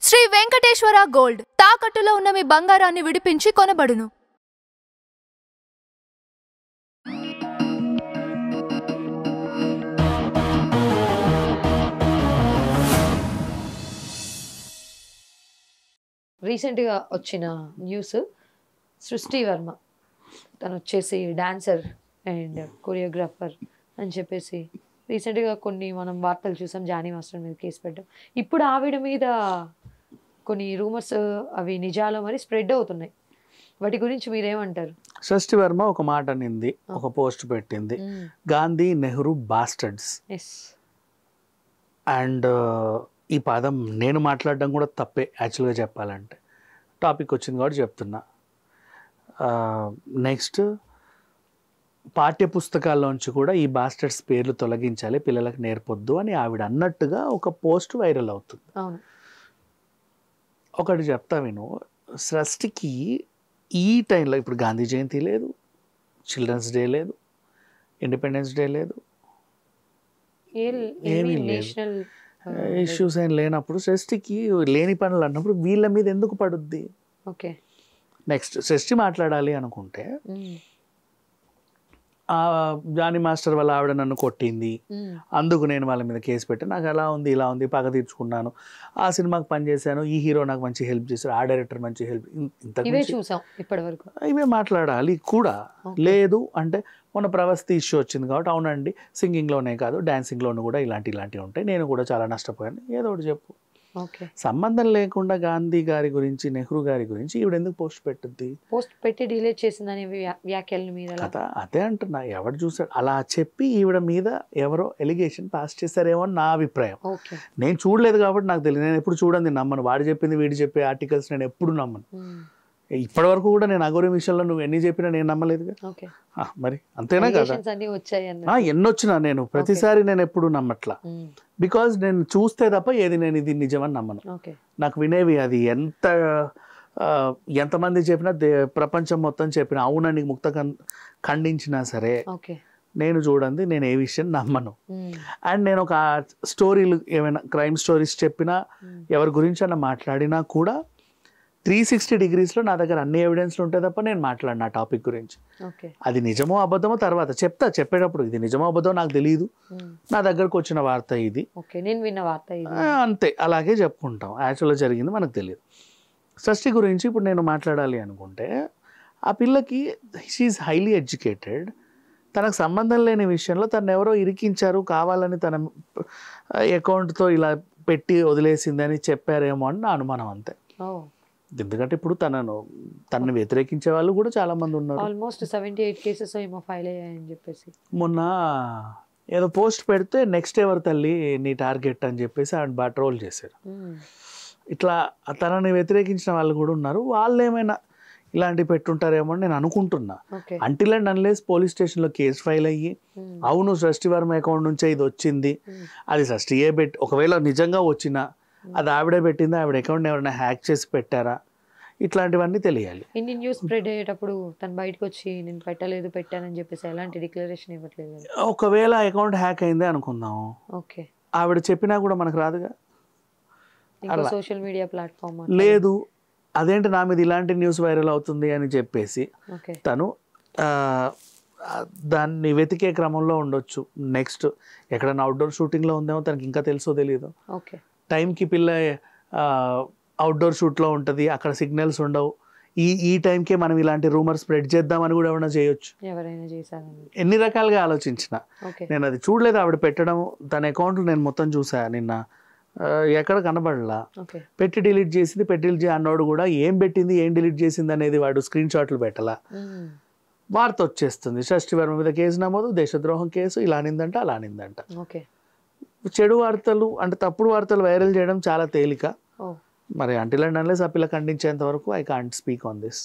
Shri Venkateswara gold తాకట్టులో ఉన్న మీ బంగారాన్ని విడిపించి కొనబడును. రీసెంట్గా వచ్చిన న్యూస్, సృష్టి వర్మ తను వచ్చేసి డాన్సర్ అండ్ కొరియోగ్రాఫర్ అని చెప్పేసి రీసెంట్గా కొన్ని మనం వార్తలు చూసాం. జానీ మాస్టర్ మీద కేసు పెట్టాం. ఇప్పుడు ఆవిడ మీద కొన్ని రూమర్స్ అవి నిజాలు మరి స్ప్రెడ్ అవుతున్నాయి. వాటి గురించి మీరేమంటారు? సృష్టి వర్మ ఒక మాట అనింది, ఒక పోస్ట్ పెట్టింది, గాంధీ నెహ్రూ బాస్టర్డ్స్. అండ్ ఈ పదం నేను మాట్లాడడం కూడా తప్పే యాక్చువల్గా చెప్పాలంటే. టాపిక్ వచ్చింది కాబట్టి చెప్తున్నా. నెక్స్ట్, పాఠ్య పుస్తకాల్లోంచి కూడా ఈ బాస్టర్డ్స్ పేర్లు తొలగించాలి, పిల్లలకు నేర్పొద్దు అని ఆవిడ అన్నట్టుగా ఒక పోస్ట్ వైరల్ అవుతుంది. ఒకటి చెప్తా విను, సృష్టికి ఈ టైంలో ఇప్పుడు గాంధీ జయంతి లేదు, చిల్డ్రన్స్ డే లేదు, ఇండిపెండెన్స్ డే లేదు, ఏమీ లేదు, ఇష్యూస్ ఏం లేనప్పుడు సృష్టికి లేని పనులు అన్నప్పుడు వీళ్ళ మీద ఎందుకు పడుద్ది? ఓకే. నెక్స్ట్, సృష్టి మాట్లాడాలి అనుకుంటే జానీ మాస్టర్ వల్ల ఆవిడ నన్ను కొట్టింది, అందుకు నేను వాళ్ళ మీద కేసు పెట్టాను, నాకు అలా ఉంది ఇలా ఉంది, పగ తీర్చుకున్నాను, ఆ సినిమాకి పనిచేశాను, ఈ హీరో నాకు మంచి హెల్ప్ చేశారు, ఆ డైరెక్టర్ మంచి హెల్ప్, ఇవే మాట్లాడాలి కూడా. లేదు అంటే మొన్న ప్రవస్తి ఇష్యూ వచ్చింది కాబట్టి అవునండి సింగింగ్లోనే కాదు డాన్సింగ్లోనూ కూడా ఇలాంటివి ఉంటాయి, నేను కూడా చాలా నష్టపోయాను, ఏదో ఒకటి చెప్పు. సంబంధం లేకుండా గాంధీ గారి గురించి నెహ్రూ గారి గురించి ఈవిడ ఎందుకు పోస్ట్ పెట్టుద్ది? పోస్ట్ పెట్టి డిలీట్ చేసిందని వ్యాఖ్యల మీద అదే అంటున్నా, ఎవరు చూసాడు అలా చెప్పి ఈవిడ మీద ఎవరో ఎలిగేషన్ పాస్ చేశారేమో అని నా అభిప్రాయం. నేను చూడలేదు కాబట్టి నాకు తెలియదు, నేను ఎప్పుడు చూడండి నమ్మను, వాడు చెప్పింది వీడు చెప్పే ఆర్టికల్స్ నేను ఎప్పుడు నమ్మను. ఇప్పటి వరకు కూడా నేను అగోరి విషయంలో నువ్వు ఎన్ని చెప్పినా నేను నమ్మలేదుగా. మరి అంతేనా కదా, ఎన్నొచ్చినా నేను ప్రతిసారి నేను ఎప్పుడు నమ్మట్లా, బికాజ్ నేను చూస్తే తప్ప ఏది నేను ఇది నిజమని నమ్మను. నాకు వినేవి అది ఎంతమంది చెప్పినా ప్రపంచం మొత్తం చెప్పినా అవునని ముక్త ఖండించినా సరే నేను చూడండి నేను ఏ విషయం నమ్మను. అండ్ నేను ఒక స్టోరీలు ఏమైనా క్రైమ్ స్టోరీస్ చెప్పినా ఎవరి గురించి అన్న మాట్లాడినా కూడా 360 degreesలో నా దగ్గర అన్ని ఎవిడెన్స్లు ఉంటాయి తప్ప నేను మాట్లాడిన ఆ టాపిక్ గురించి. అది నిజమో అబద్ధమో తర్వాత చెప్పేటప్పుడు ఇది నిజమో అబద్ధమో నాకు తెలియదు, నా దగ్గరకు వచ్చిన వార్త ఇది, నేను విన్న వార్త అంతే, అలాగే చెప్పుకుంటాం. యాక్చువల్గా జరిగింది మనకు తెలియదు. సృష్టి గురించి ఇప్పుడు నేను మాట్లాడాలి అనుకుంటే ఆ పిల్లకి షీఈస్ హైలీ ఎడ్యుకేటెడ్, తనకు సంబంధం లేని విషయంలో తను ఎవరో ఇరికించారు కావాలని తన అకౌంట్తో ఇలా పెట్టి వదిలేసిందని చెప్పారేమో అని నా అనుమానం అంతే. ఎందుకంటే ఇప్పుడు తనని వ్యతిరేకించే వాళ్ళు కూడా చాలా మంది ఉన్నారు. ఆల్మోస్ట్ 78 కేసెస్ ఏమో ఫైల్ అయ్యాయని చెప్పేసి మొన్న ఏదో పోస్ట్ పెడితే నెక్స్ట్ ఎవరు తల్లి నీ టార్గెట్ అని చెప్పేసి ఆయన బాగా ట్రోల్ చేశారు. ఇట్లా తనని వ్యతిరేకించిన వాళ్ళు కూడా ఉన్నారు. వాళ్ళు ఏమైనా ఇలాంటివి పెట్టుంటారేమో అని నేను అనుకుంటున్నా. అంటిల్ అండ్ అన్లెస్ పోలీస్ స్టేషన్లో కేసు ఫైల్ అయ్యి అవును సృష్టి వర్మ అకౌంట్ నుంచే ఇది వచ్చింది, అది సృష్టియే ఒకవేళ నిజంగా వచ్చినా అది ఆవిడే పెట్టిందా, ఆవిడ అకౌంట్ ఎవరైనా హ్యాక్ చేసి పెట్టారా, ఇట్లాంటివన్నీ తెలియాలి. ఇన్ని న్యూస్ స్ప్రెడ్ అయ్యేటప్పుడు తను బయటకు వచ్చి నేను పెట్టానని చెప్పేసి ఎలాంటి డిక్లరేషన్ ఇవ్వట్లేదు. ఒకవేళ అకౌంట్ హ్యాక్ అయిందే అనుకుందాం, ఆవిడ చెప్పినా కూడా మనకు రాదుగా, సోషల్ మీడియా ప్లాట్ఫామ్ లేదు అదేంటి నా మీద ఇలాంటి న్యూస్ వైరల్ అవుతుంది అని చెప్పేసి తను దాన్ని వెతికే క్రమంలో ఉండొచ్చు. నెక్స్ట్ ఎక్కడైనా అవుట్డోర్ షూటింగ్లో ఉందేమో తనకి ఇంకా తెలుసో తెలియదు. టైంకి పిల్ల అవుట్డోర్ షూట్లో ఉంటుంది, అక్కడ సిగ్నల్స్ ఉండవు, ఈ టైంకే మనం ఇలాంటి రూమర్ స్ప్రెడ్ చేద్దామని కూడా ఏమైనా చేయొచ్చు. ఎన్ని రకాలుగా ఆలోచించిన నేను అది చూడలేదు. ఆవిడ పెట్టడం తన అకౌంట్లు నేను మొత్తం చూసా నిన్న, ఎక్కడ కనబడలా. పెట్టి డిలీట్ చేసింది, అన్నోడు కూడా ఏం పెట్టింది ఏం డిలీట్ చేసింది అనేది వాడు స్క్రీన్ షాట్లు పెట్టాలా. వార్త వచ్చేస్తుంది సృష్టి వర్మ మీద కేసు నమోదు, దేశద్రోహం కేసు, ఇలా అనిందంట అలా అనిందంట. చెడు వార్తలు అంటే తప్పుడు వార్తలు వైరల్ చేయడం చాలా తేలిక. మరి అంటిల్ అండ్ అన్లెస్ ఆ పిల్ల ఖండించేంత వరకు I can't speak on this.